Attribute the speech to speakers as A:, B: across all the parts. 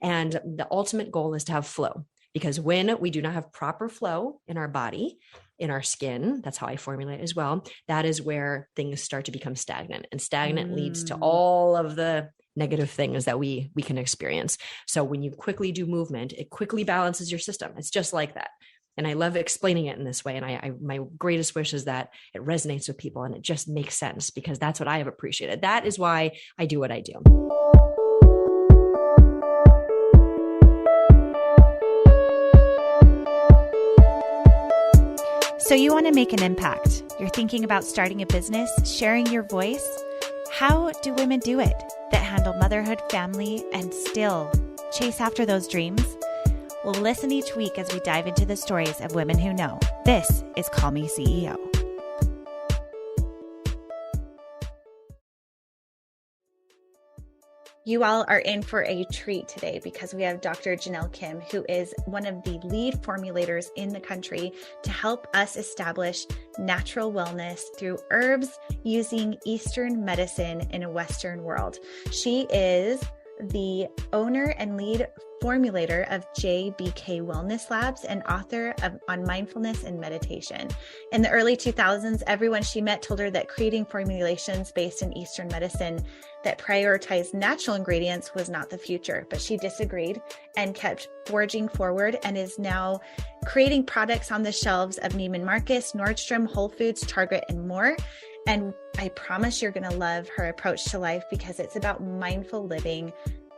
A: And the ultimate goal is to have flow, because when we do not have proper flow in our body, in our skin, that's how I formulate as well, that is where things start to become stagnant, and stagnant leads to all of the negative things that we can experience. So when you quickly do movement, it quickly balances your system. It's just like that. And I love explaining it in this way. And my greatest wish is that it resonates with people and it just makes sense, because that's what I have appreciated. That is why I do what I do.
B: So you want to make an impact. You're thinking about starting a business, sharing your voice. How do women do it that handle motherhood, family, and still chase after those dreams? Well, listen each week as we dive into the stories of women who know. This is Call Me CEO. You all are in for a treat today because we have Dr. Jenelle Kim, who is one of the lead formulators in the country to help us establish natural wellness through herbs using Eastern medicine in a Western world. She is the owner and lead formulator of JBK Wellness Labs and author on mindfulness and meditation. In the early 2000s, everyone she met told her that creating formulations based in Eastern medicine that prioritized natural ingredients was not the future, but she disagreed and kept forging forward and is now creating products on the shelves of Neiman Marcus, Nordstrom, Whole Foods, Target, and more. And I promise you're going to love her approach to life, because it's about mindful living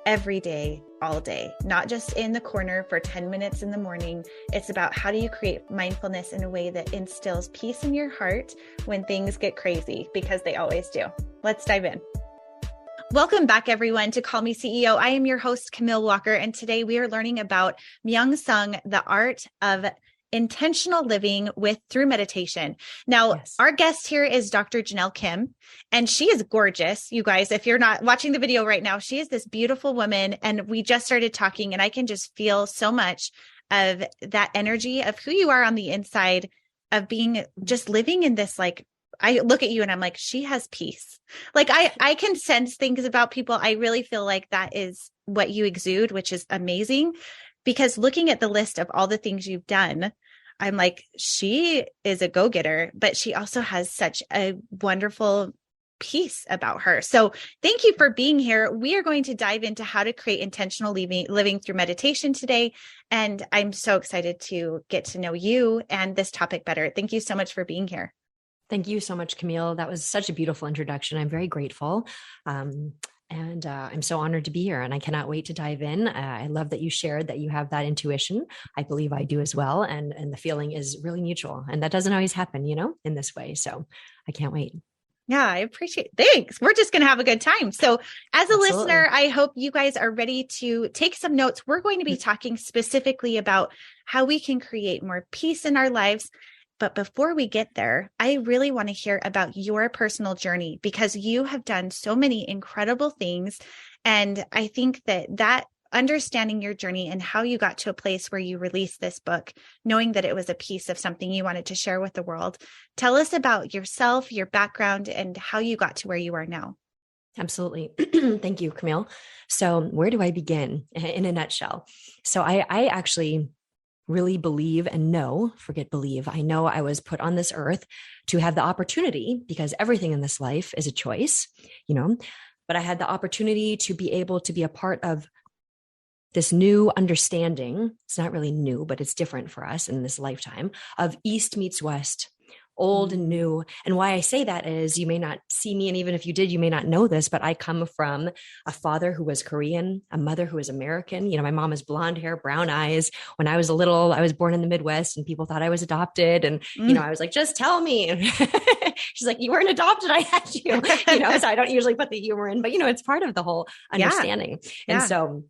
B: every day, all day, not just in the corner for 10 minutes in the morning. It's about how do you create mindfulness in a way that instills peace in your heart when things get crazy, because they always do. Let's dive in. Welcome back, everyone, to Call Me CEO. I am your host, Camille Walker, and today we are learning about Myung Sung, the art of intentional living through meditation. Now, yes. Our guest here is Dr. Jenelle Kim, and she is gorgeous. You guys, if you're not watching the video right now, she is this beautiful woman, and we just started talking, and I can just feel so much of that energy of who you are on the inside, of being just living in this, like, I look at you and I'm like, she has peace. Like I can sense things about people. I really feel like that is what you exude, which is amazing, because looking at the list of all the things you've done, I'm like, she is a go-getter, but she also has such a wonderful peace about her. So thank you for being here. We are going to dive into how to create intentional living through meditation today. And I'm so excited to get to know you and this topic better. Thank you so much for being here.
A: Thank you so much, Camille. That was such a beautiful introduction. I'm very grateful. And I'm so honored to be here, and I cannot wait to dive in. I love that you shared that you have that intuition. I believe I do as well. And the feeling is really mutual, and that doesn't always happen, in this way. So I can't wait.
B: Yeah, I appreciate it. Thanks. We're just going to have a good time. So as a listener, I hope you guys are ready to take some notes. We're going to be talking specifically about how we can create more peace in our lives. But before we get there, I really want to hear about your personal journey, because you have done so many incredible things. And I think that understanding your journey and how you got to a place where you released this book, knowing that it was a piece of something you wanted to share with the world. Tell us about yourself, your background, and how you got to where you are now.
A: Absolutely. Thank you, Camille. So where do I begin in a nutshell? So I actually really believe and know, forget believe, I know I was put on this earth to have the opportunity, because everything in this life is a choice, but I had the opportunity to be able to be a part of this new understanding. It's not really new, but it's different for us in this lifetime, of East meets West, old and new. And why I say that is, you may not see me, and even if you did, you may not know this, but I come from a father who was Korean, a mother who was American. My mom has blonde hair, brown eyes. When I was little, I was born in the Midwest, and people thought I was adopted. And, I was like, just tell me. She's like, you weren't adopted. I had you, so I don't usually put the humor in, but it's part of the whole understanding. Yeah. And so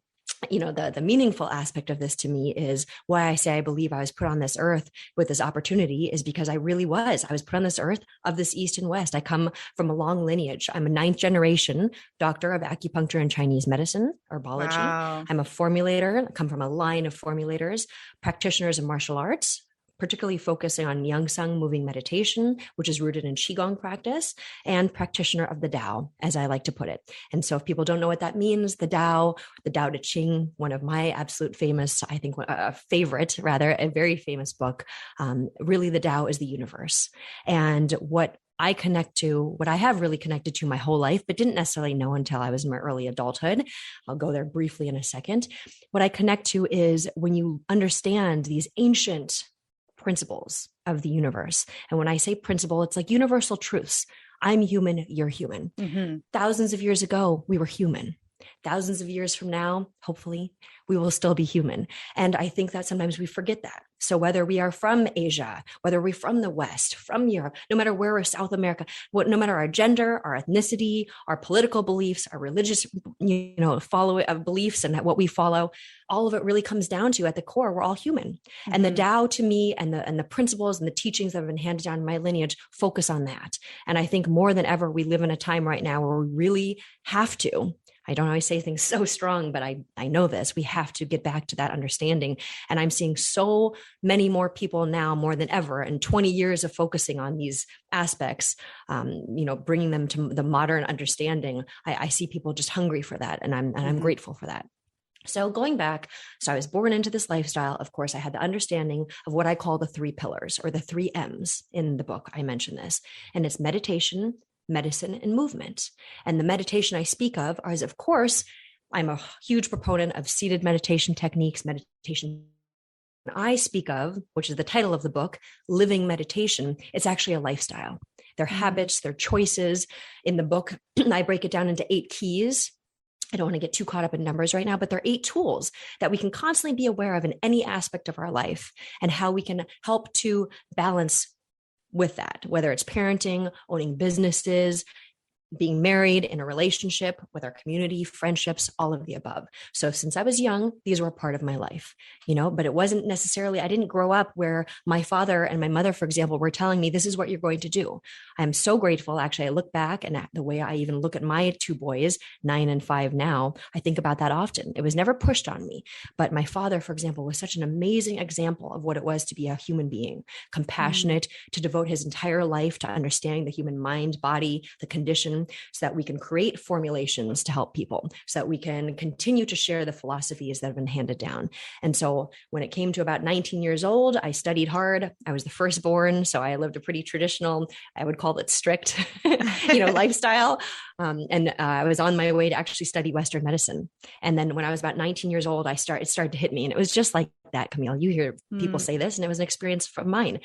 A: the meaningful aspect of this to me is why I say I believe I was put on this earth with this opportunity, is because I really was. I was put on this earth of this East and West. I come from a long lineage. I'm a 9th generation doctor of acupuncture and Chinese medicine, herbology. Wow. I'm a formulator. I come from a line of formulators, practitioners of martial arts, particularly focusing on Myung Sung moving meditation, which is rooted in Qigong practice, and practitioner of the Tao, as I like to put it. And so if people don't know what that means, the Tao Te Ching, one of my absolute famous, I think a favorite, rather, a very famous book, really the Tao is the universe. And what I have really connected to my whole life, but didn't necessarily know until I was in my early adulthood. I'll go there briefly in a second. What I connect to is when you understand these ancient principles of the universe. And when I say principle, it's like universal truths. I'm human, you're human. Mm-hmm. Thousands of years ago, we were human. Thousands of years from now, hopefully, we will still be human. And I think that sometimes we forget that. So whether we are from Asia, whether we're from the West, from Europe, no matter where we're South America, no matter our gender, our ethnicity, our political beliefs, our religious, beliefs and what we follow, all of it really comes down to, at the core, we're all human. Mm-hmm. And the Tao to me and the principles and the teachings that have been handed down in my lineage focus on that. And I think more than ever, we live in a time right now where we really have to. I don't always say things so strong, but I know this. We have to get back to that understanding. And I'm seeing so many more people now, more than ever, and 20 years of focusing on these aspects, bringing them to the modern understanding. I see people just hungry for that. And I'm grateful for that. So going back, I was born into this lifestyle. Of course, I had the understanding of what I call the 3 pillars, or the 3 M's in the book. I mentioned this, and it's meditation, medicine, and movement. And the meditation I speak of is, of course, I'm a huge proponent of seated meditation techniques, meditation I speak of, which is the title of the book, Living Meditation. It's actually a lifestyle. Their habits, their choices. In the book, I break it down into 8 keys. I don't want to get too caught up in numbers right now, but there are 8 tools that we can constantly be aware of in any aspect of our life, and how we can help to balance with that, whether it's parenting, owning businesses, being married, in a relationship, with our community, friendships, all of the above. So since I was young, these were a part of my life, but it wasn't necessarily, I didn't grow up where my father and my mother, for example, were telling me, this is what you're going to do. I'm so grateful. Actually, I look back, and the way I even look at my 2 boys, 9 and 5 now, I think about that often. It was never pushed on me. But my father, for example, was such an amazing example of what it was to be a human being, compassionate, to devote his entire life to understanding the human mind, body, the condition, so that we can create formulations to help people, so that we can continue to share the philosophies that have been handed down. And so when it came to about 19 years old, I studied hard. I was the firstborn, so I lived a pretty traditional, I would call it strict, lifestyle. I was on my way to actually study Western medicine. And then when I was about 19 years old, it started to hit me. And it was just like that, Camille. You hear people say this, and it was an experience from mine,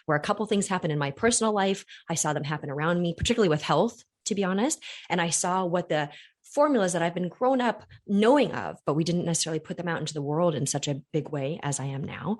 A: where a couple things happened in my personal life. I saw them happen around me, particularly with health, to be honest. And I saw what the formulas that I've been grown up knowing of, but we didn't necessarily put them out into the world in such a big way as I am now,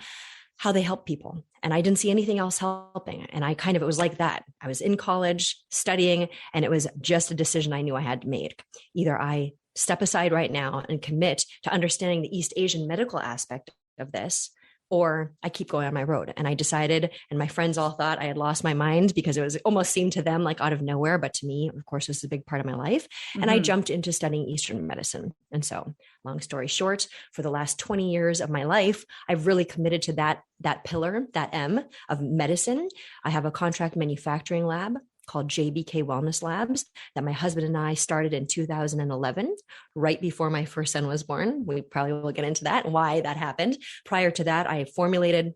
A: how they help people. And I didn't see anything else helping. And it was like that. I was in college studying, and it was just a decision I knew I had to make. Either I step aside right now and commit to understanding the East Asian medical aspect of this, or I keep going on my road. And I decided, and my friends all thought I had lost my mind, because it almost seemed to them like out of nowhere. But to me, of course, this is a big part of my life. Mm-hmm. And I jumped into studying Eastern medicine. And so, long story short, for the last 20 years of my life, I've really committed to that pillar, that M of medicine. I have a contract manufacturing lab called JBK Wellness Labs that my husband and I started in 2011, right before my first son was born. We probably will get into that and why that happened. Prior to that, I formulated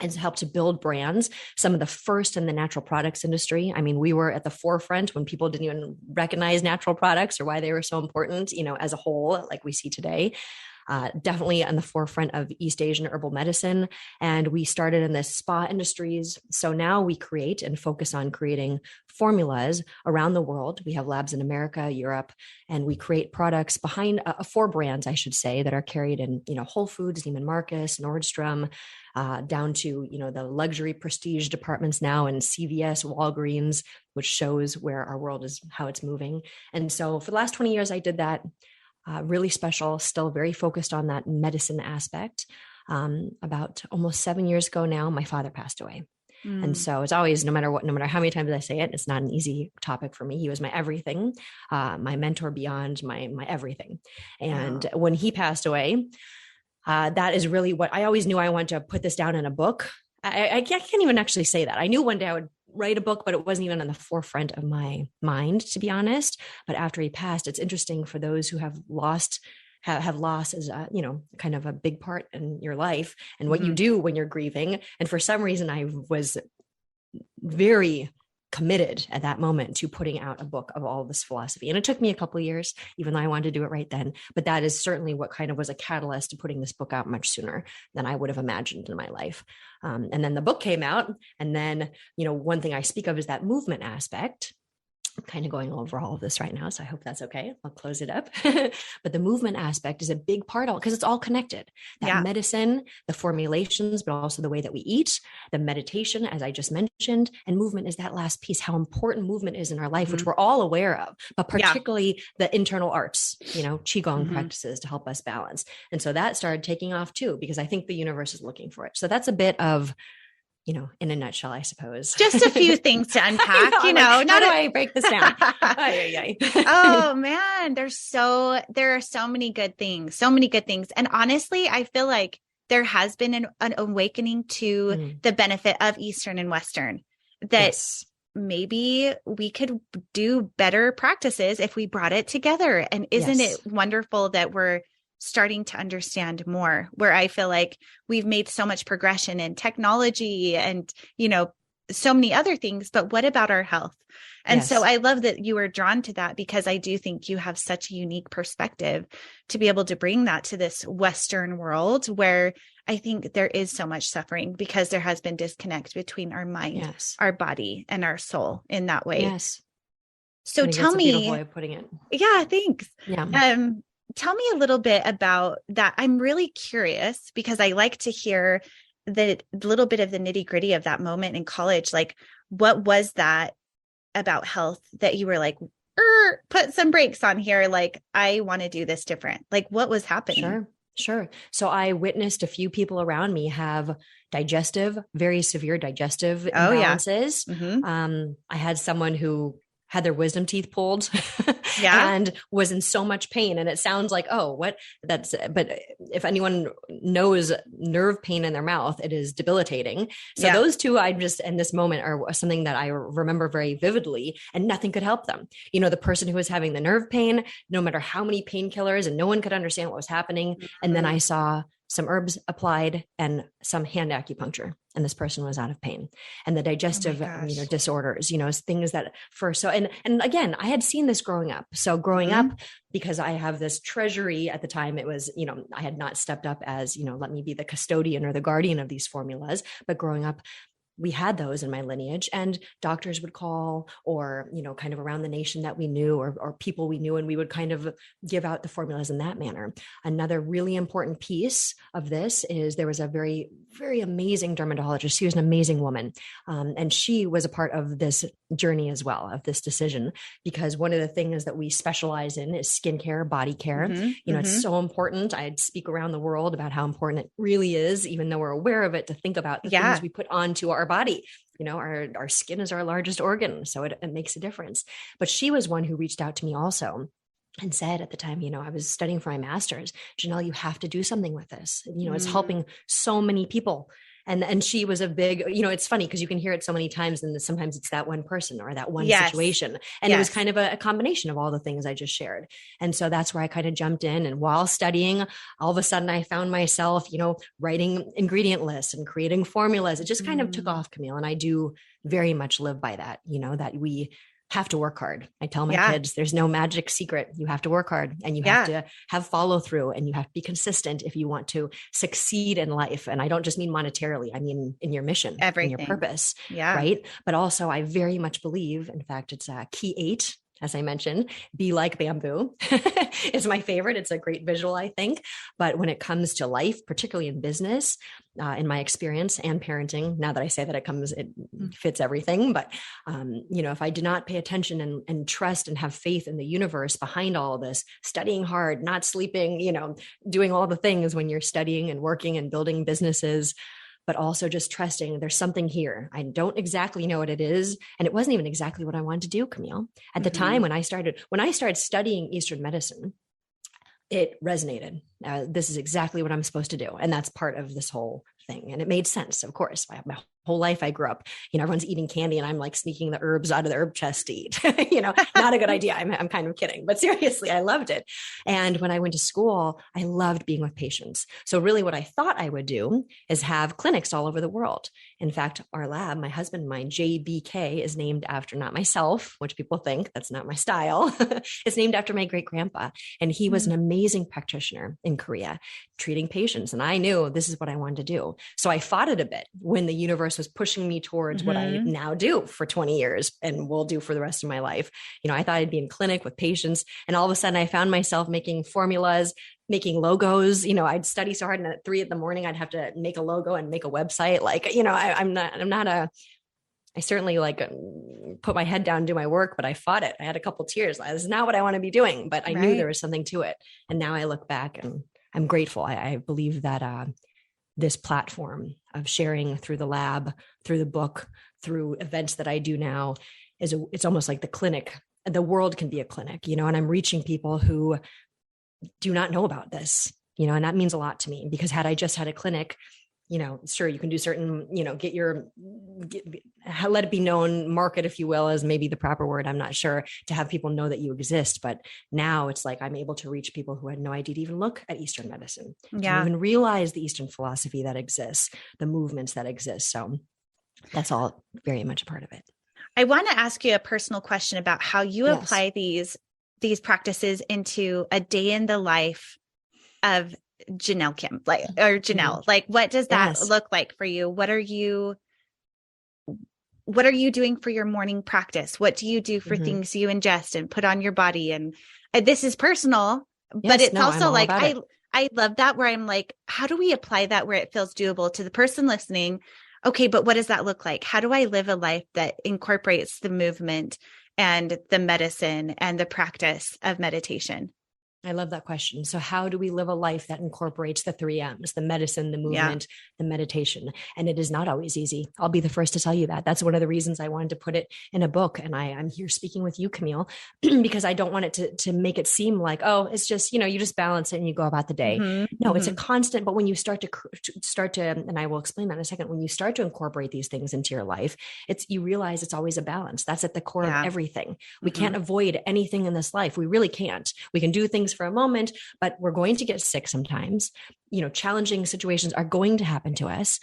A: and helped to build brands, some of the first in the natural products industry. I mean, we were at the forefront when people didn't even recognize natural products or why they were so important, as a whole, like we see today. Definitely on the forefront of East Asian herbal medicine. And we started in the spa industries. So now we create and focus on creating formulas around the world. We have labs in America, Europe, and we create products behind 4 brands, I should say, that are carried in, Whole Foods, Neiman Marcus, Nordstrom, down to, the luxury prestige departments now in CVS, Walgreens, which shows where our world is, how it's moving. And so for the last 20 years, I did that. Really special, still very focused on that medicine aspect. About almost 7 years ago now, my father passed away. And so it's always, no matter how many times I say it, it's not an easy topic for me. He was my everything, my mentor beyond my everything. And when he passed away, that is really what I always knew. I wanted to put this down in a book. I can't even actually say that. I knew one day I would write a book, but it wasn't even on the forefront of my mind, to be honest. But after he passed, it's interesting for those who have lost as a, kind of a big part in your life and what you do when you're grieving. And for some reason, I was very committed at that moment to putting out a book of all this philosophy. And it took me a couple of years, even though I wanted to do it right then. But that is certainly what kind of was a catalyst to putting this book out much sooner than I would have imagined in my life. And then the book came out. And then, one thing I speak of is that movement aspect. I'm kind of going over all of this right now, so I hope that's okay. I'll close it up. But the movement aspect is a big part of it because it's all connected. That medicine, the formulations, but also the way that we eat, the meditation, as I just mentioned, and movement is that last piece, how important movement is in our life, which we're all aware of, but particularly the internal arts, Qigong practices to help us balance. And so that started taking off too, because I think the universe is looking for it. So that's a bit of in a nutshell, I suppose.
B: Just a few things to unpack, how
A: do I break this down?
B: Oh man, there are so many good things. And honestly, I feel like there has been an awakening to the benefit of Eastern and Western, that maybe we could do better practices if we brought it together. And isn't it wonderful that we're starting to understand more, where I feel like we've made so much progression in technology and, so many other things, but what about our health? And so I love that you were drawn to that, because I do think you have such a unique perspective to be able to bring that to this Western world, where I think there is so much suffering because there has been disconnect between our mind, our body, and our soul in that way.
A: Yes.
B: So tell me,
A: a beautiful way of putting it.
B: Yeah, thanks.
A: Yeah.
B: Tell me a little bit about that. I'm really curious because I like to hear the little bit of the nitty gritty of that moment in college. Like, what was that about health that you were like, put some brakes on here? Like, I want to do this different. Like, what was happening?
A: Sure. So I witnessed a few people around me have very severe digestive imbalances. I had someone who had their wisdom teeth pulled and was in so much pain. And it sounds like, but if anyone knows nerve pain in their mouth, it is debilitating. So those two, in this moment are something that I remember very vividly, and nothing could help them. The person who was having the nerve pain, no matter how many painkillers, and no one could understand what was happening. And then I saw some herbs applied and some hand acupuncture, and this person was out of pain. And the digestive, disorders, things that and again, I had seen this growing up. So growing up, because I have this treasury at the time, it was, I had not stepped up as, let me be the custodian or the guardian of these formulas, but growing up, we had those in my lineage, and doctors would call, or, kind of around the nation that we knew, or people we knew, and we would kind of give out the formulas in that manner. Another really important piece of this is there was a very, very amazing dermatologist. She was an amazing woman. And she was a part of this journey as well, of this decision, because one of the things that we specialize in is skincare, body care. It's so important. I'd speak around the world about how important it really is, even though we're aware of it, to think about the things we put onto our body. Our skin is our largest organ, so it makes a difference. But she was one who reached out to me also and said at the time, I was studying for my master's, Jenelle, you have to do something with this. It's helping so many people. And she was a big, it's funny because you can hear it so many times, and sometimes it's that one person or that one situation. And it was kind of a combination of all the things I just shared. And so that's where I kind of jumped in. And while studying, all of a sudden I found myself, writing ingredient lists and creating formulas. It just kind of took off, Camille. And I do very much live by that, that we have to work hard. I tell my kids, there's no magic secret. You have to work hard, and you have to have follow through, and you have to be consistent if you want to succeed in life. And I don't just mean monetarily. I mean, in your mission, in your purpose. Right. But also I very much believe, in fact, it's key 8, as I mentioned, be like bamboo is my favorite. It's a great visual, I think. But when it comes to life, particularly in business, in my experience, and parenting, now that I say that it fits everything. But, if I do not pay attention and trust and have faith in the universe behind all of this, studying hard, not sleeping, doing all the things when you're studying and working and building businesses, but also just trusting there's something here. I don't exactly know what it is. And it wasn't even exactly what I wanted to do, Camille. At the time when I started studying Eastern medicine, it resonated. this is exactly what I'm supposed to do. And that's part of this whole thing. And it made sense, of course. My whole life I grew up, everyone's eating candy and I'm like sneaking the herbs out of the herb chest to eat. Not a good idea. I'm kind of kidding, but seriously, I loved it. And when I went to school, I loved being with patients. So really what I thought I would do is have clinics all over the world. In fact, our lab, my husband and mine, JBK, is named after not myself, which people think that's not my style. It's named after my great grandpa. And he was an amazing practitioner in Korea, treating patients. And I knew this is what I wanted to do. So I fought it a bit when the universe was pushing me towards what I now do for 20 years and will do for the rest of my life. I thought I'd be in clinic with patients. And all of a sudden I found myself making formulas, making logos. I'd study so hard and at 3 a.m, I'd have to make a logo and make a website. I certainly put my head down and do my work, but I fought it. I had a couple tears. This is not what I want to be doing, but I knew there was something to it. And now I look back and I'm grateful. I believe that this platform of sharing through the lab, through the book, through events that I do now it's almost like the clinic. The world can be a clinic, and I'm reaching people who do not know about this, and that means a lot to me because had I just had a clinic, sure, you can do certain, let it be known, market, if you will, is maybe the proper word. I'm not sure, to have people know that you exist. But now it's like I'm able to reach people who had no idea to even look at Eastern medicine, to even realize the Eastern philosophy that exists, the movements that exist. So that's all very much a part of it.
B: I want to ask you a personal question about how you apply these practices into a day in the life of Jenelle Kim, or Jenelle, what does that look like for you? What are you doing for your morning practice? What do you do for things you ingest and put on your body? And this is personal, but it's also I love that where I'm like, how do we apply that where it feels doable to the person listening? Okay, but what does that look like? How do I live a life that incorporates the movement and the medicine and the practice of meditation?
A: I love that question. So how do we live a life that incorporates the 3 M's, the medicine, the movement, the meditation? And it is not always easy. I'll be the first to tell you that. That's one of the reasons I wanted to put it in a book. And I'm here speaking with you, Camille, because I don't want it to make it seem like, oh, it's just, you just balance it and you go about the day. No, it's a constant. But when you start to, and I will explain that in a second, when you start to incorporate these things into your life, you realize it's always a balance. That's at the core of everything. We can't avoid anything in this life. We really can't. We can do things for a moment, but we're going to get sick sometimes. Challenging situations are going to happen to us.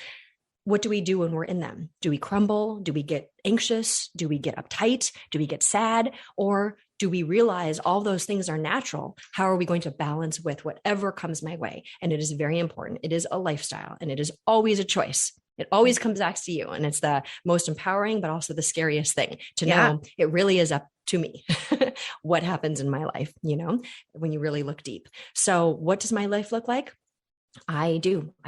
A: What do we do when we're in them? Do we crumble? Do we get anxious? Do we get uptight? Do we get sad? Or do we realize all those things are natural? How are we going to balance with whatever comes my way? And it is very important. It is a lifestyle and it is always a choice. It always comes back to you. And it's the most empowering, but also the scariest thing to know it really is up to me what happens in my life, when you really look deep. So what does my life look like? I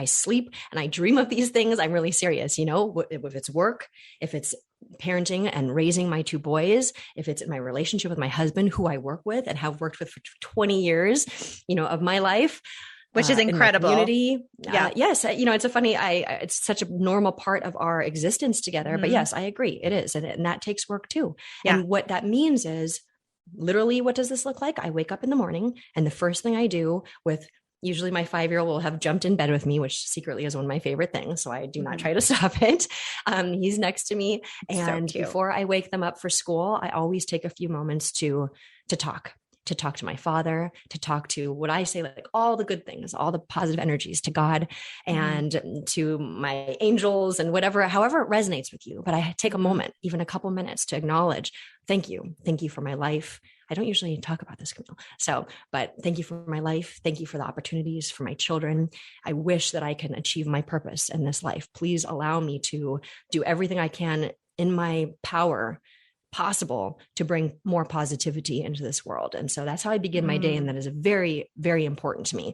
A: sleep and I dream of these things. I'm really serious, if it's work, if it's parenting and raising my 2 boys, if it's in my relationship with my husband, who I work with and have worked with for 20 years, of my life.
B: Which is incredible.
A: Community. Yes. It's such a normal part of our existence together, but yes, I agree. It is. And that takes work too. Yeah. And what that means is literally, what does this look like? I wake up in the morning and the first thing I do with usually my 5-year-old will have jumped in bed with me, which secretly is one of my favorite things. So I do not try to stop it. He's next to me. And before I wake them up for school, I always take a few moments to talk to my father, to talk to what I say, like all the good things, all the positive energies, to God and to my angels and however it resonates with you. But I take a moment, even a couple minutes, to acknowledge, thank you for my life. I don't usually talk about this, Camille. But thank you for my life. Thank you for the opportunities for my children. I wish that I can achieve my purpose in this life. Please allow me to do everything I can in my power possible to bring more positivity into this world. And so that's how I begin my day. And that is very, very important to me.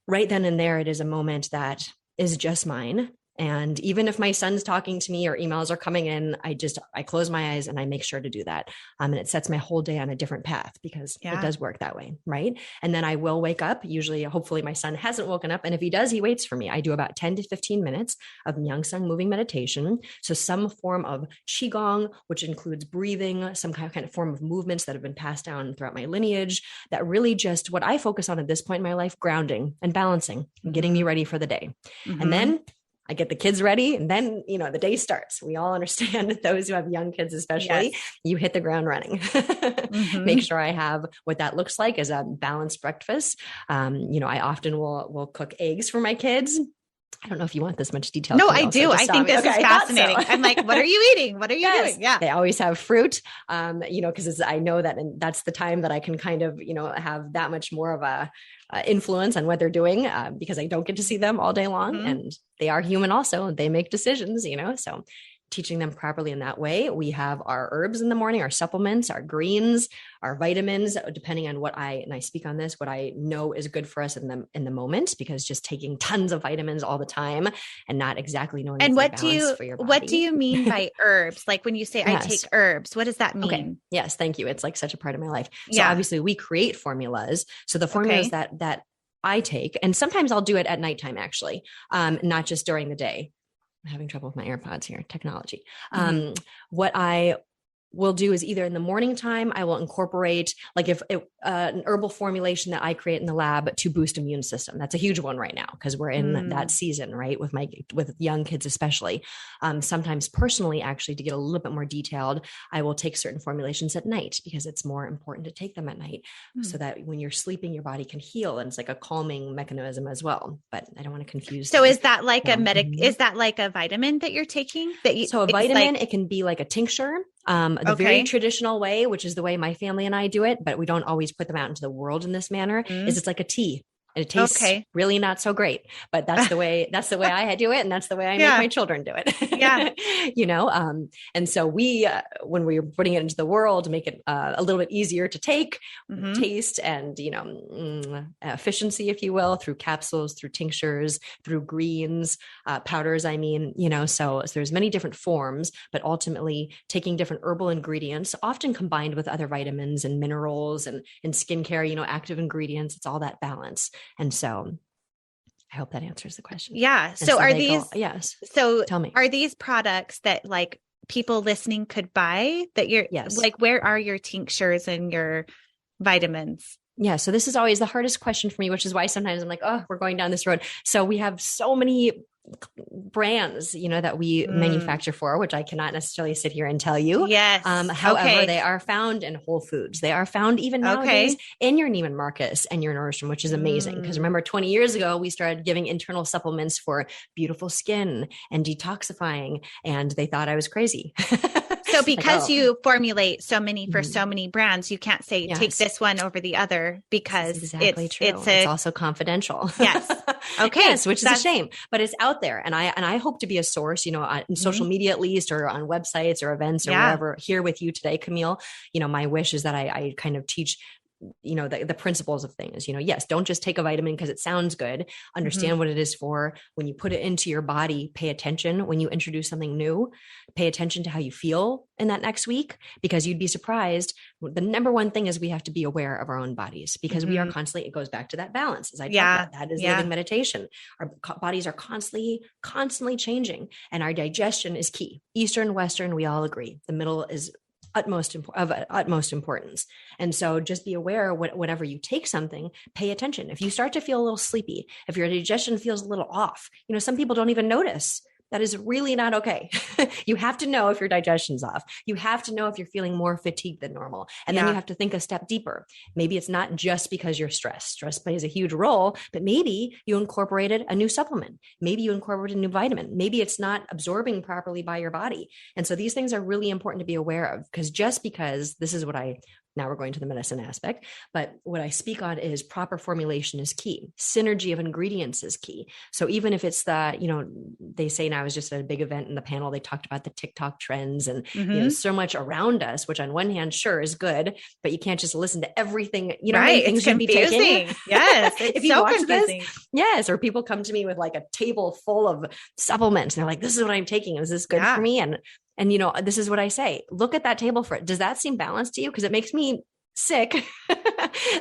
A: Right then and there, it is a moment that is just mine. And even if my son's talking to me or emails are coming in, I close my eyes and I make sure to do that. And it sets my whole day on a different path because it does work that way. Right. And then I will wake up. Usually, hopefully my son hasn't woken up. And if he does, he waits for me. I do about 10 to 15 minutes of Myung Sung moving meditation. So some form of Qigong, which includes breathing, some kind of form of movements that have been passed down throughout my lineage, that really just what I focus on at this point in my life, grounding and balancing, getting me ready for the day. And then I get the kids ready, and then, the day starts. We all understand, those who have young kids, especially, you hit the ground running. Make sure I have what that looks like as a balanced breakfast. I often will cook eggs for my kids. I don't know if you want this much detail.
B: No, I do. I think this is fascinating. I'm like, what are you eating? What are you doing? Yeah.
A: They always have fruit, because I know that, and that's the time that I can kind of, have that much more of a influence on what they're doing, because I don't get to see them all day long, and they are human also. They make decisions, so teaching them properly in that way. We have our herbs in the morning, our supplements, our greens, our vitamins, depending on what I speak on this, what I know is good for us in the moment, because just taking tons of vitamins all the time and not exactly knowing
B: and what do you mean by herbs? Like when you say I take herbs, what does that mean?
A: Okay. Yes. Thank you. It's like such a part of my life. So obviously we create formulas. So the formulas that I take, and sometimes I'll do it at nighttime, actually, not just during the day. I'm having trouble with my AirPods here, technology. What I will do is either in the morning time, I will incorporate an herbal formulation that I create in the lab to boost immune system. That's a huge one right now because we're in that season, right? With young kids, especially. Sometimes personally, actually, to get a little bit more detailed, I will take certain formulations at night because it's more important to take them at night so that when you're sleeping, your body can heal. And it's like a calming mechanism as well, but I don't want to confuse.
B: So is that like is that like a vitamin that you're taking?
A: So a vitamin, it can be like a tincture. The very traditional way, which is the way my family and I do it, but we don't always put them out into the world in this manner, is it's like a tea. And it tastes really not so great, but that's the way I do it. And that's the way I make my children do it. And so we, when we were putting it into the world, make it a little bit easier to take, taste and, efficiency, if you will, through capsules, through tinctures, through greens, powders. So there's many different forms, but ultimately taking different herbal ingredients, often combined with other vitamins and minerals and skincare, active ingredients. It's all that balance. And so I hope that answers the question.
B: Yeah. So are these, so
A: tell me,
B: are these products that like people listening could buy that you're like, where are your tinctures and your vitamins?
A: Yeah. So this is always the hardest question for me, which is why sometimes I'm like, oh, we're going down this road. So we have so many brands, that we manufacture for, which I cannot necessarily sit here and tell you.
B: Yes.
A: However, they are found in Whole Foods. They are found even nowadays in your Neiman Marcus and your Nordstrom, which is amazing. Because remember, 20 years ago, we started giving internal supplements for beautiful skin and detoxifying, and they thought I was crazy.
B: So because you formulate so many for so many brands, you can't say take this one over the other because
A: it's also confidential.
B: Yes. Okay.
A: Yes, which is a shame, but it's out there. And I hope to be a source, in social media, at least, or on websites or events or wherever here with you today, Camille. My wish is that I kind of teach the principles of things, yes, don't just take a vitamin because it sounds good. Understand what it is for. When you put it into your body, pay attention. When you introduce something new, pay attention to how you feel in that next week, because you'd be surprised. The number one thing is we have to be aware of our own bodies, because we are constantly, it goes back to that balance. As I talked about, that is living meditation. Our bodies are constantly changing, and our digestion is key. Eastern, Western, we all agree. The middle is of utmost importance. And so just be aware whenever you take something, pay attention. If you start to feel a little sleepy, if your digestion feels a little off, some people don't even notice. That is really not okay. You have to know if your digestion's off. You have to know if you're feeling more fatigued than normal. And then you have to think a step deeper. Maybe it's not just because you're stressed. Stress plays a huge role, but maybe you incorporated a new supplement. Maybe you incorporated a new vitamin. Maybe it's not absorbing properly by your body. And so these things are really important to be aware of, because just because this is what I Now we're going to the medicine aspect. But what I speak on is proper formulation is key. Synergy of ingredients is key. So even if it's they say now I was just at a big event in the panel, they talked about the TikTok trends and, so much around us, which on one hand, sure is good, but you can't just listen to everything,
B: right.
A: Things
B: it's confusing. Yes. It's
A: if you
B: so
A: watch
B: confusing.
A: This, yes. Or people come to me with like a table full of supplements and they're like, this is what I'm taking. Is this good for me? And this is what I say, look at that table for it. Does that seem balanced to you? Because it makes me sick,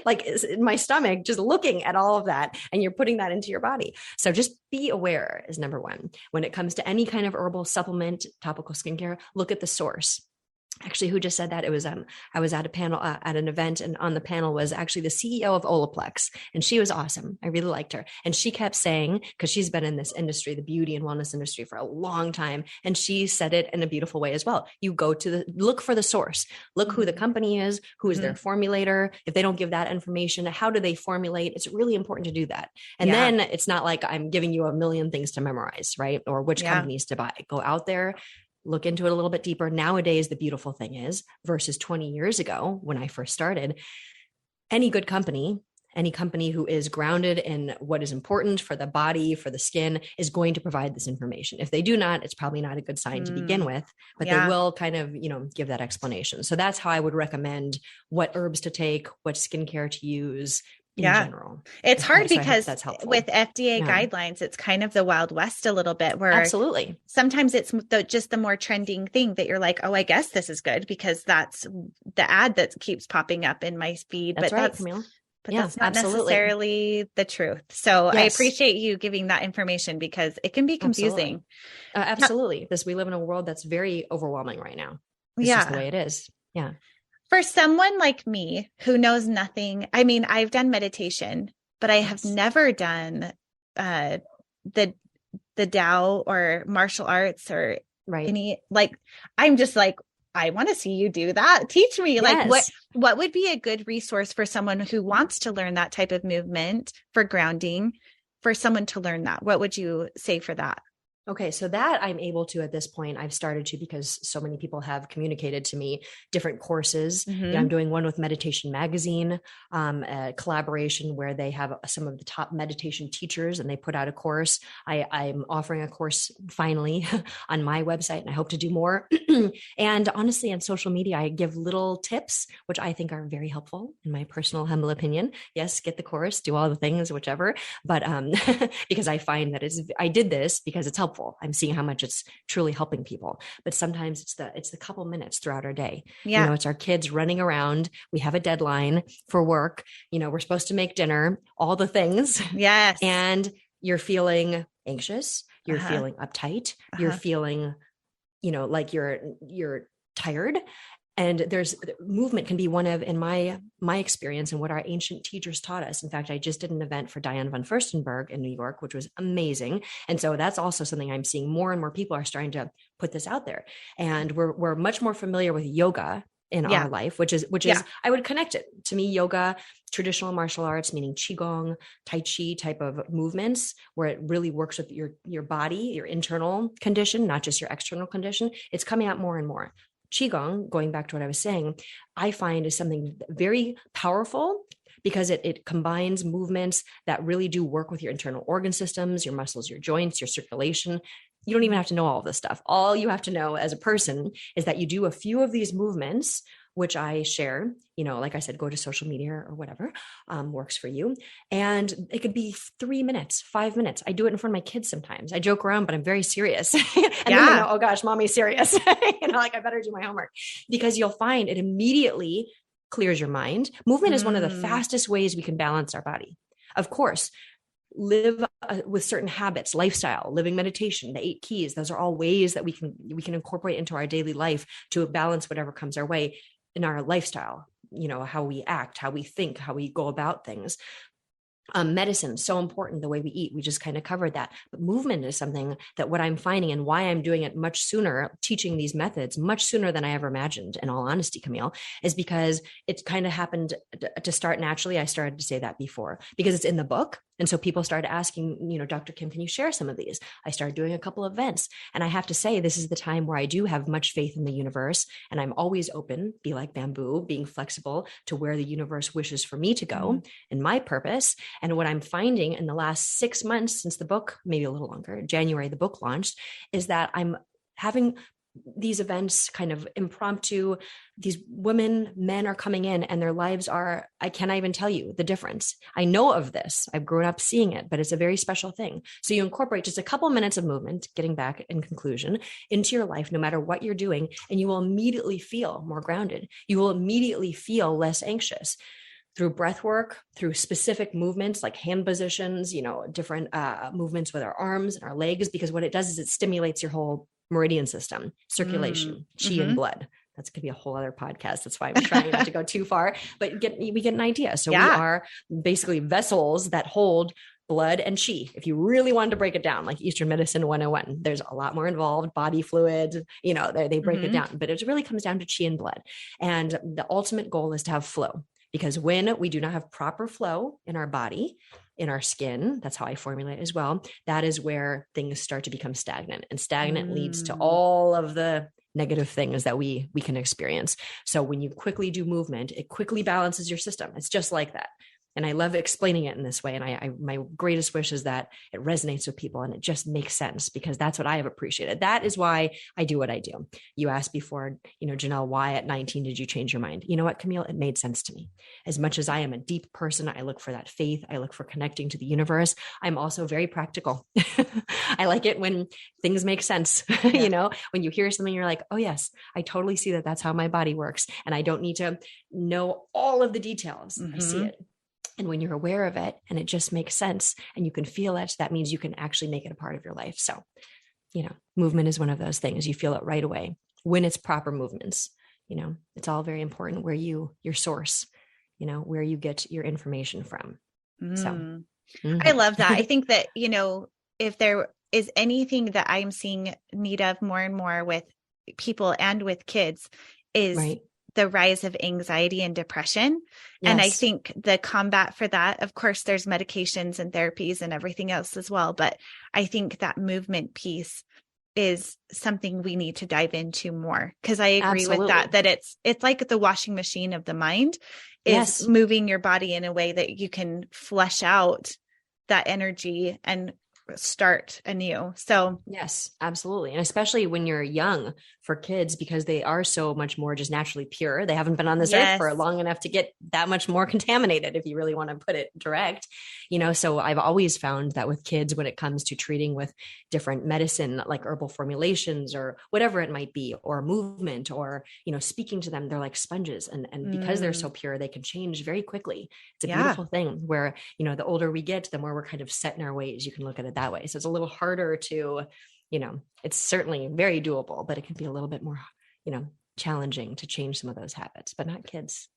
A: like in my stomach, just looking at all of that, and you're putting that into your body. So just be aware is number one. When it comes to any kind of herbal supplement, topical skincare, look at the source. Actually, who just said that? It was, I was at a panel, at an event, and on the panel was actually the CEO of Olaplex, and she was awesome. I really liked her. And she kept saying, because she's been in this industry, the beauty and wellness industry, for a long time. And she said it in a beautiful way as well. You go to look for the source, look who the company is, who is their formulator. If they don't give that information, how do they formulate? It's really important to do that. And then it's not like I'm giving you a million things to memorize, right? Or which companies to buy. Go out there, look into it a little bit deeper. Nowadays, the beautiful thing is, versus 20 years ago, when I first started, any good company, any company who is grounded in what is important for the body, for the skin, is going to provide this information. If they do not, it's probably not a good sign to begin with, but they will kind of, give that explanation. So that's how I would recommend what herbs to take, what skincare to use in general.
B: It's hard because with FDA guidelines, it's kind of the Wild West a little bit, where
A: absolutely
B: sometimes it's just the more trending thing that you're like, oh, I guess this is good because that's the ad that keeps popping up in my feed.
A: That's right, Camille.
B: But that's not necessarily the truth. So I appreciate you giving that information because it can be confusing.
A: Absolutely. We live in a world that's very overwhelming right now. It's just the way it is. Yeah.
B: For someone like me who knows nothing, I mean, I've done meditation, but I have never done the Tao or martial arts or any, like, I'm just like, I want to see you do that. Teach me, like, what would be a good resource for someone who wants to learn that type of movement for grounding, for someone to learn that? What would you say for that?
A: Okay. So that I'm able to, at this point, I've started to, because so many people have communicated to me different courses. I'm doing one with Meditation Magazine, a collaboration where they have some of the top meditation teachers and they put out a course. I'm offering a course finally on my website, and I hope to do more. And honestly, on social media, I give little tips, which I think are very helpful in my personal humble opinion. Yes, get the course, do all the things, whichever. But because I find that I did this because it's helpful. I'm seeing how much it's truly helping people. But sometimes it's the couple minutes throughout our day. Yeah. It's our kids running around. We have a deadline for work. We're supposed to make dinner, all the things.
B: Yes.
A: And you're feeling anxious. You're feeling uptight. You're feeling, like you're tired. And there's movement can be one of, in my experience and what our ancient teachers taught us. In fact, I just did an event for Diane von Furstenberg in New York, which was amazing. And so that's also something I'm seeing more and more people are starting to put this out there. And we're much more familiar with yoga in our life, which is, I would connect it to me, yoga, traditional martial arts, meaning Qigong, Tai Chi type of movements, where it really works with your body, your internal condition, not just your external condition. It's coming out more and more. Qigong, going back to what I was saying, I find is something very powerful because it combines movements that really do work with your internal organ systems, your muscles, your joints, your circulation. You don't even have to know all this stuff. All you have to know as a person is that you do a few of these movements, which I share, like I said, go to social media or whatever works for you. And it could be 3 minutes, 5 minutes. I do it in front of my kids sometimes. I joke around, but I'm very serious. And then oh gosh, mommy's serious. Like I better do my homework, because you'll find it immediately clears your mind. Movement is one of the fastest ways we can balance our body. Of course, live with certain habits, lifestyle, living meditation, the 8 keys. Those are all ways that we can incorporate into our daily life to balance whatever comes our way in our lifestyle, how we act, how we think, how we go about things. Medicine, so important, the way we eat. We just kind of covered that. But movement is something that what I'm finding, and why I'm doing it much sooner, teaching these methods much sooner than I ever imagined, in all honesty, Camille, is because it kind of happened to start naturally. I started to say that before because it's in the book. And so people started asking, Dr. Kim, can you share some of these? I started doing a couple of events. And I have to say, this is the time where I do have much faith in the universe. And I'm always open, be like bamboo, being flexible to where the universe wishes for me to go and my purpose. And what I'm finding in the last 6 months since the book, maybe a little longer, January, the book launched, is that I'm having these events kind of impromptu. These women, men are coming in and their lives are, I cannot even tell you the difference. I know of this. I've grown up seeing it, but it's a very special thing. So you incorporate just a couple minutes of movement, getting back in conclusion, into your life, no matter what you're doing, and you will immediately feel more grounded. You will immediately feel less anxious through breath work, through specific movements like hand positions, different movements with our arms and our legs, because what it does is it stimulates your whole meridian system, circulation, chi and blood. That's going to be a whole other podcast. That's why I'm trying not to go too far, but we get an idea. So we are basically vessels that hold blood and chi. If you really wanted to break it down, like Eastern Medicine 101, there's a lot more involved, body fluids, they break it down, but it really comes down to chi and blood. And the ultimate goal is to have flow, because when we do not have proper flow in our body, in our skin, that's how I formulate as well, that is where things start to become stagnant, and stagnant leads to all of the negative things that we can experience. So when you quickly do movement, it quickly balances your system. It's just like that. And I love explaining it in this way. And I my greatest wish is that it resonates with people and it just makes sense, because that's what I have appreciated. That is why I do what I do. You asked before, Jenelle, why at 19 did you change your mind? You know what, Camille, it made sense to me. As much as I am a deep person, I look for that faith. I look for connecting to the universe. I'm also very practical. I like it when things make sense. When you hear something, you're like, oh yes, I totally see that. That's how my body works. And I don't need to know all of the details. I see it. And when you're aware of it and it just makes sense and you can feel it, that means you can actually make it a part of your life. So, movement is one of those things. You feel it right away when it's proper movements. It's all very important where your source, where you get your information from. So
B: I love that. I think that, if there is anything that I'm seeing need of more and more with people and with kids is the rise of anxiety and depression. Yes. And I think the combat for that, of course, there's medications and therapies and everything else as well. But I think that movement piece is something we need to dive into more, because I agree with that it's like the washing machine of the mind is moving your body in a way that you can flush out that energy and start anew. So
A: yes, absolutely. And especially when you're young, for kids, because they are so much more just naturally pure. They haven't been on this earth for long enough to get that much more contaminated, if you really want to put it direct, so I've always found that with kids, when it comes to treating with different medicine, like herbal formulations or whatever it might be, or movement, or, speaking to them, they're like sponges. And because they're so pure, they can change very quickly. It's a beautiful thing where, the older we get, the more we're kind of set in our ways. You can look at it that way. So it's a little harder to, it's certainly very doable, but it can be a little bit more, challenging to change some of those habits, but not kids.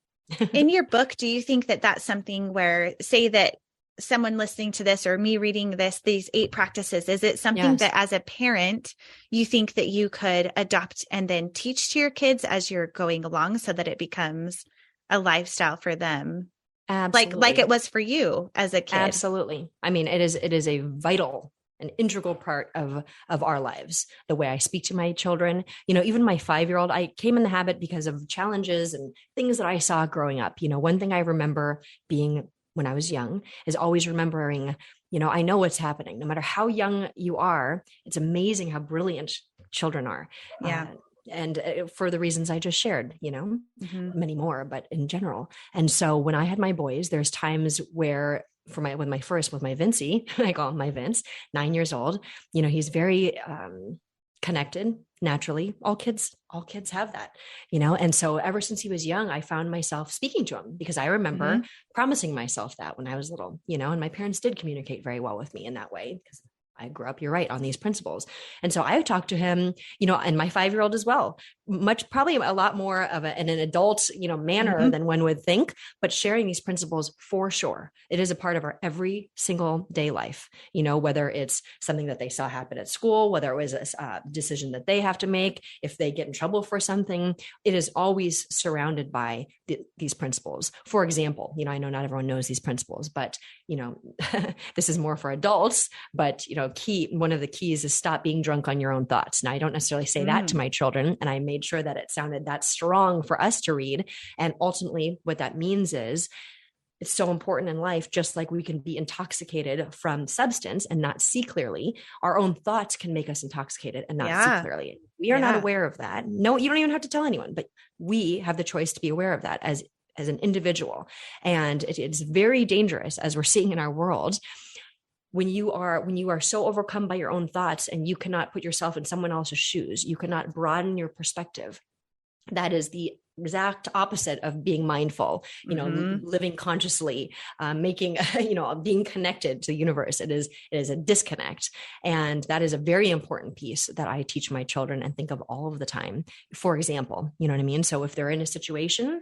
B: In your book, do you think that that's something where, say that someone listening to this or me reading this, these 8 practices, is it something that as a parent, you think that you could adopt and then teach to your kids as you're going along so that it becomes a lifestyle for them?
A: Absolutely.
B: Like it was for you as a kid.
A: Absolutely. I mean, it is a vital, an integral part of our lives. The way I speak to my children, even my 5-year-old, I came in the habit because of challenges and things that I saw growing up. One thing I remember being when I was young is always remembering, I know what's happening. No matter how young you are, it's amazing how brilliant children are.
B: Yeah.
A: And for the reasons I just shared, many more, but in general. And so when I had my boys, there's times where with my Vincey, I call him my Vince, 9 years old, he's very connected naturally. All kids have that, and so ever since he was young, I found myself speaking to him because I remember promising myself that when I was little, and my parents did communicate very well with me in that way because I grew up, you're right, on these principles. And so I talked to him, and my 5-year-old as well, probably a lot more of in an adult, manner than one would think, but sharing these principles for sure. It is a part of our every single day life, whether it's something that they saw happen at school, whether it was a decision that they have to make, if they get in trouble for something, it is always surrounded by these principles. For example, I know not everyone knows these principles, but, this is more for adults, but, one of the keys is stop being drunk on your own thoughts. Now, I don't necessarily say that to my children, and I made sure that it sounded that strong for us to read. And ultimately what that means is it's so important in life, just like we can be intoxicated from substance and not see clearly, our own thoughts can make us intoxicated and not see clearly. We are not aware of that. No, you don't even have to tell anyone, but we have the choice to be aware of that as an individual. And it's very dangerous, as we're seeing in our world, when you are so overcome by your own thoughts and you cannot put yourself in someone else's shoes, you cannot broaden your perspective. That is the exact opposite of being mindful, living consciously, making, being connected to the universe. It is a disconnect. And that is a very important piece that I teach my children and think of all of the time. For example, you know what I mean? So if they're in a situation,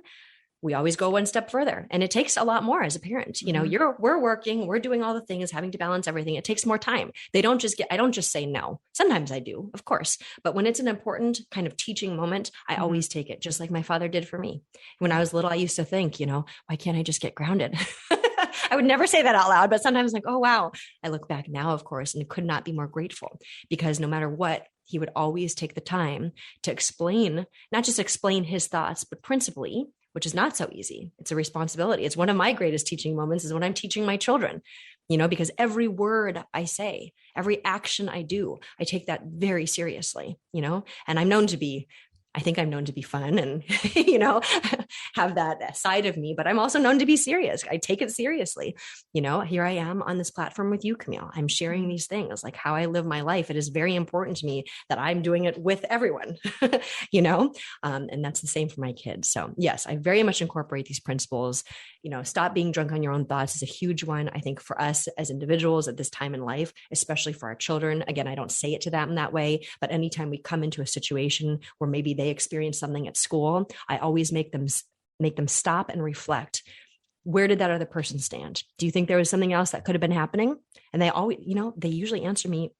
A: we always go one step further, and it takes a lot more as a parent. We're working, we're doing all the things, having to balance everything. It takes more time. I don't just say no. Sometimes I do, of course, but when it's an important kind of teaching moment, I always take it, just like my father did for me. When I was little, I used to think, why can't I just get grounded? I would never say that out loud, but sometimes like, oh, wow. I look back now, of course, and could not be more grateful, because no matter what, he would always take the time to explain, not just explain his thoughts, but principally, which is not so easy. It's a responsibility. It's one of my greatest teaching moments is when I'm teaching my children, because every word I say, every action I do, I take that very seriously, and I think I'm known to be fun and, have that side of me, but I'm also known to be serious. I take it seriously. Here I am on this platform with you, Camille. I'm sharing these things, like how I live my life. It is very important to me that I'm doing it with everyone, and that's the same for my kids. So yes, I very much incorporate these principles. Stop being drunk on your own thoughts is a huge one. I think for us as individuals at this time in life, especially for our children, again, I don't say it to them in that way, but anytime we come into a situation where maybe they experience something at school, I always make them stop and reflect. Where did that other person stand? Do you think there was something else that could have been happening? And they always, they usually answer me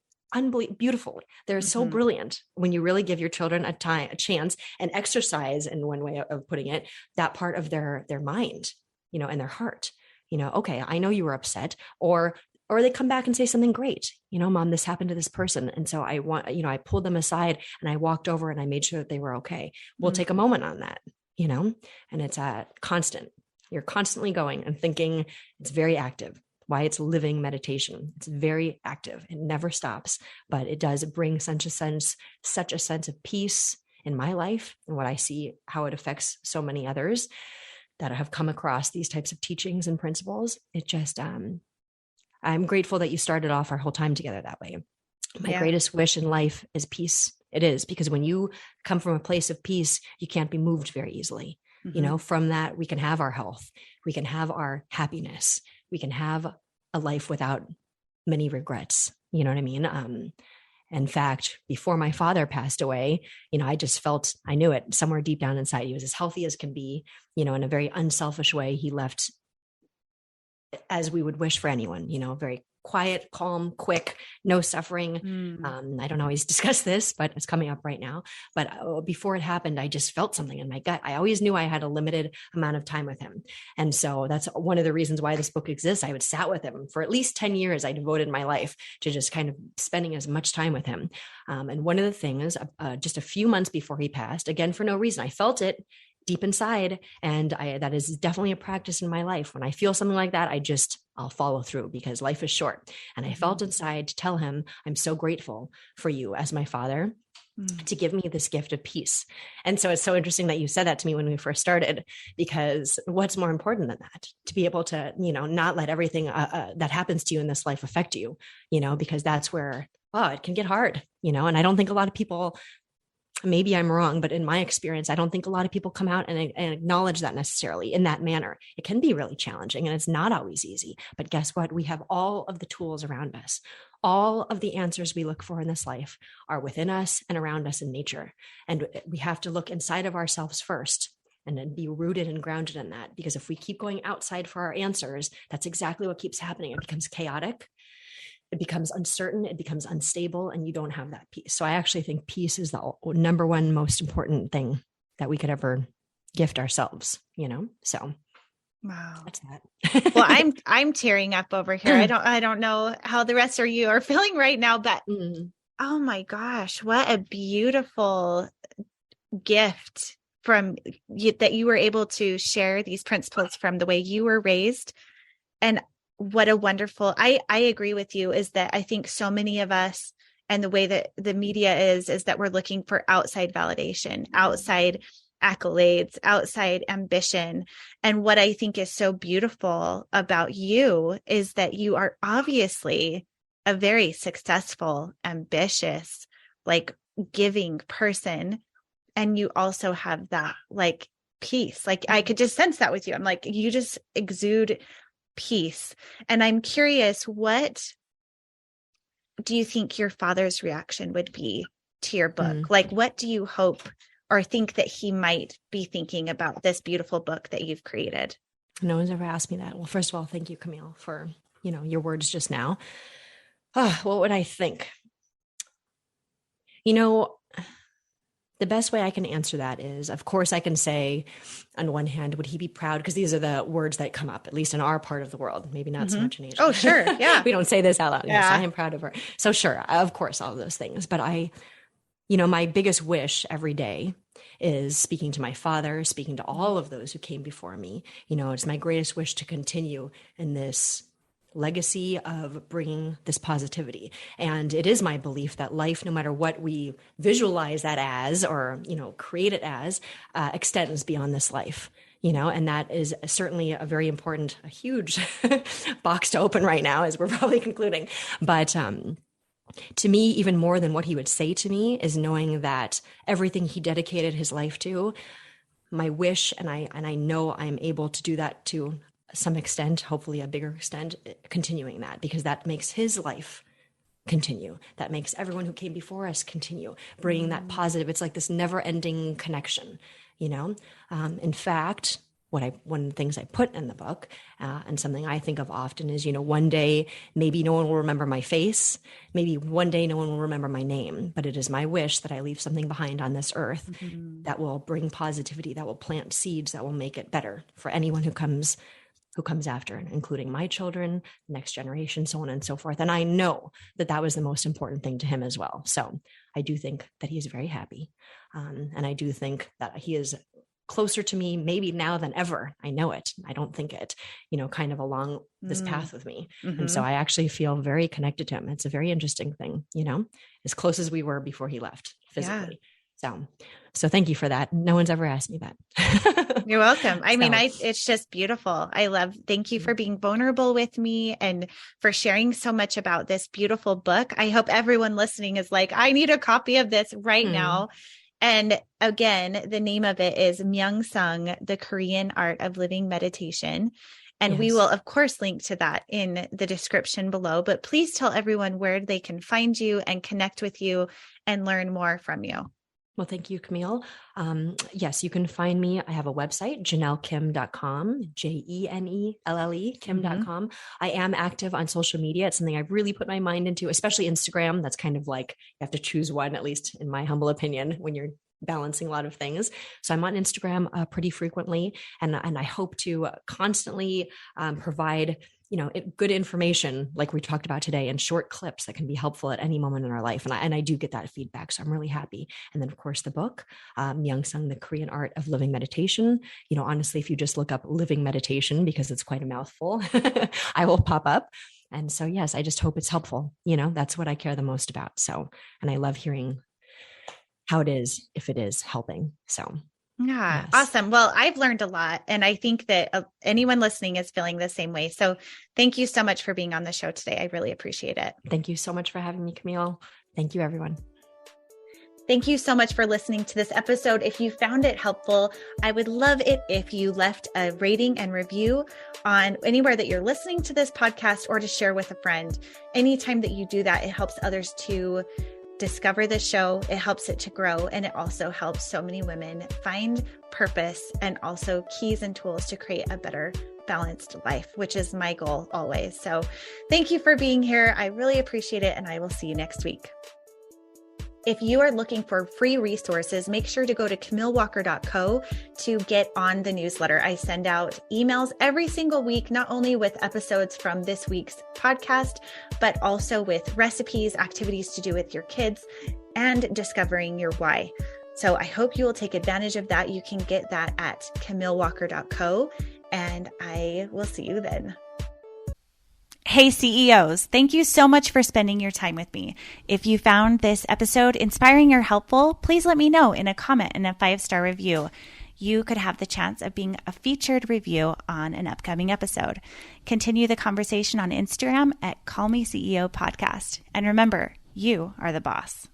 A: beautifully. They're so brilliant when you really give your children a chance and exercise, in one way of putting it, that part of their mind, and their heart. Okay, I know you were upset, or they come back and say something great. Mom, this happened to this person. And so I pulled them aside and I walked over and I made sure that they were okay. We'll take a moment on that, and it's constant. You're constantly going and thinking. It's very active. Why it's living meditation. It's very active. It never stops, but it does bring such a sense of peace in my life and what I see, how it affects so many others that have come across these types of teachings and principles. It just, I'm grateful that you started off our whole time together that way. My greatest wish in life is peace. It is, because when you come from a place of peace, you can't be moved very easily. From that, we can have our health, we can have our happiness, we can have a life without many regrets. You know what I mean? In fact, before my father passed away, I just felt, I knew it somewhere deep down inside. He was as healthy as can be, in a very unselfish way. He left as we would wish for anyone, very quiet, calm, quick, no suffering. I don't always discuss this, but it's coming up right now. But before it happened, I just felt something in my gut. I always knew I had a limited amount of time with him. And so that's one of the reasons why this book exists. I would sat with him for at least 10 years. I devoted my life to just kind of spending as much time with him. And one of the things, just a few months before he passed, again, for no reason, I felt it deep inside. And that is definitely a practice in my life. When I feel something like that, I'll follow through, because life is short. And I felt inside to tell him, I'm so grateful for you as my father to give me this gift of peace. And so it's so interesting that you said that to me when we first started, because what's more important than that? To be able to, not let everything that happens to you in this life affect you, because that's where, it can get hard, and I don't think a lot of people, maybe I'm wrong, but in my experience, I don't think a lot of people come out and acknowledge that necessarily in that manner. It can be really challenging and it's not always easy, but guess what? We have all of the tools around us, all of the answers we look for in this life are within us and around us in nature. And we have to look inside of ourselves first and then be rooted and grounded in that. Because if we keep going outside for our answers, that's exactly what keeps happening. It becomes chaotic. It becomes uncertain. It becomes unstable, and you don't have that peace. So I actually think peace is the number one most important thing that we could ever gift ourselves, So
B: wow.
A: That's that.
B: Well, I'm tearing up over here. I don't know how the rest of you are feeling right now, but oh my gosh, what a beautiful gift from you that you were able to share these principles from the way you were raised. And what a wonderful, I agree with you, is that I think so many of us, and the way that the media is that we're looking for outside validation, outside accolades, outside ambition. And what I think is so beautiful about you is that you are obviously a very successful, ambitious, like giving person. And you also have that like peace. Like I could just sense that with you. I'm like, you just exude peace. And I'm curious, what do you think your father's reaction would be to your book? Like, what do you hope or think that he might be thinking about this beautiful book that you've created?
A: No one's ever asked me that. Well, first of all, thank you, Camille, for, your words just now. What would I think? The best way I can answer that is, of course, I can say, on one hand, would he be proud? Because these are the words that come up, at least in our part of the world, maybe not so much in Asia.
B: Oh, sure. Yeah.
A: We don't say this out loud.
B: Yeah.
A: Yes, I am proud of her. So sure, of course, all of those things. But my biggest wish every day is speaking to my father, speaking to all of those who came before me. It's my greatest wish to continue in this legacy of bringing this positivity. And it is my belief that life, no matter what we visualize that as, or, create it as, extends beyond this life, and that is certainly a very important, a huge box to open right now, as we're probably concluding. But, to me, even more than what he would say to me is knowing that everything he dedicated his life to, my wish, and I know I'm able to do that to some extent, hopefully a bigger extent, continuing that, because that makes his life continue. That makes everyone who came before us continue, bringing that positive. It's like this never-ending connection, In fact, one of the things I put in the book, and something I think of often is, one day maybe no one will remember my face, maybe one day no one will remember my name, but it is my wish that I leave something behind on this earth that will bring positivity, that will plant seeds, that will make it better for anyone who comes after, including my children, next generation, so on and so forth. And I know that was the most important thing to him as well. So I do think that he is very happy. And I do think that he is closer to me maybe now than ever. I know it. I don't think it, kind of along this path with me. And so I actually feel very connected to him. It's a very interesting thing, as close as we were before he left physically. Yeah. So thank you for that. No one's ever asked me that.
B: You're welcome. It's just beautiful. Thank you for being vulnerable with me and for sharing so much about this beautiful book. I hope everyone listening is like, I need a copy of this right now. And again, the name of it is Myung Sung, The Korean Art of Living Meditation. And we will, of course, link to that in the description below. But please tell everyone where they can find you and connect with you and learn more from you.
A: Well, thank you, Camille. Yes, you can find me. I have a website, JenelleKim.com, JENELLE, Kim.com. I am active on social media. It's something I really put my mind into, especially Instagram. That's kind of like, you have to choose one, at least in my humble opinion, when you're balancing a lot of things. So I'm on Instagram pretty frequently, and I hope to constantly provide good information like we talked about today, in short clips that can be helpful at any moment in our life. And I do get that feedback. So I'm really happy. And then of course the book, Myung Sung, The Korean Art of Living Meditation. Honestly, if you just look up living meditation, because it's quite a mouthful, I will pop up. And so, yes, I just hope it's helpful. That's what I care the most about. So, and I love hearing how it is, if it is helping. So
B: yeah.
A: Yes.
B: Awesome. Well, I've learned a lot, and I think that anyone listening is feeling the same way. So thank you so much for being on the show today. I really appreciate it.
A: Thank you so much for having me, Camille. Thank you, everyone.
B: Thank you so much for listening to this episode. If you found it helpful, I would love it if you left a rating and review on anywhere that you're listening to this podcast, or to share with a friend. Anytime that you do that, it helps others to discover the show. It helps it to grow. And it also helps so many women find purpose and also keys and tools to create a better balanced life, which is my goal always. So thank you for being here. I really appreciate it. And I will see you next week. If you are looking for free resources, make sure to go to camillewalker.co to get on the newsletter. I send out emails every single week, not only with episodes from this week's podcast, but also with recipes, activities to do with your kids, and discovering your why. So I hope you will take advantage of that. You can get that at camillewalker.co, and I will see you then.
C: Hey CEOs, thank you so much for spending your time with me. If you found this episode inspiring or helpful, please let me know in a comment and a 5-star review. You could have the chance of being a featured review on an upcoming episode. Continue the conversation on Instagram at Call Me CEO Podcast. And remember, you are the boss.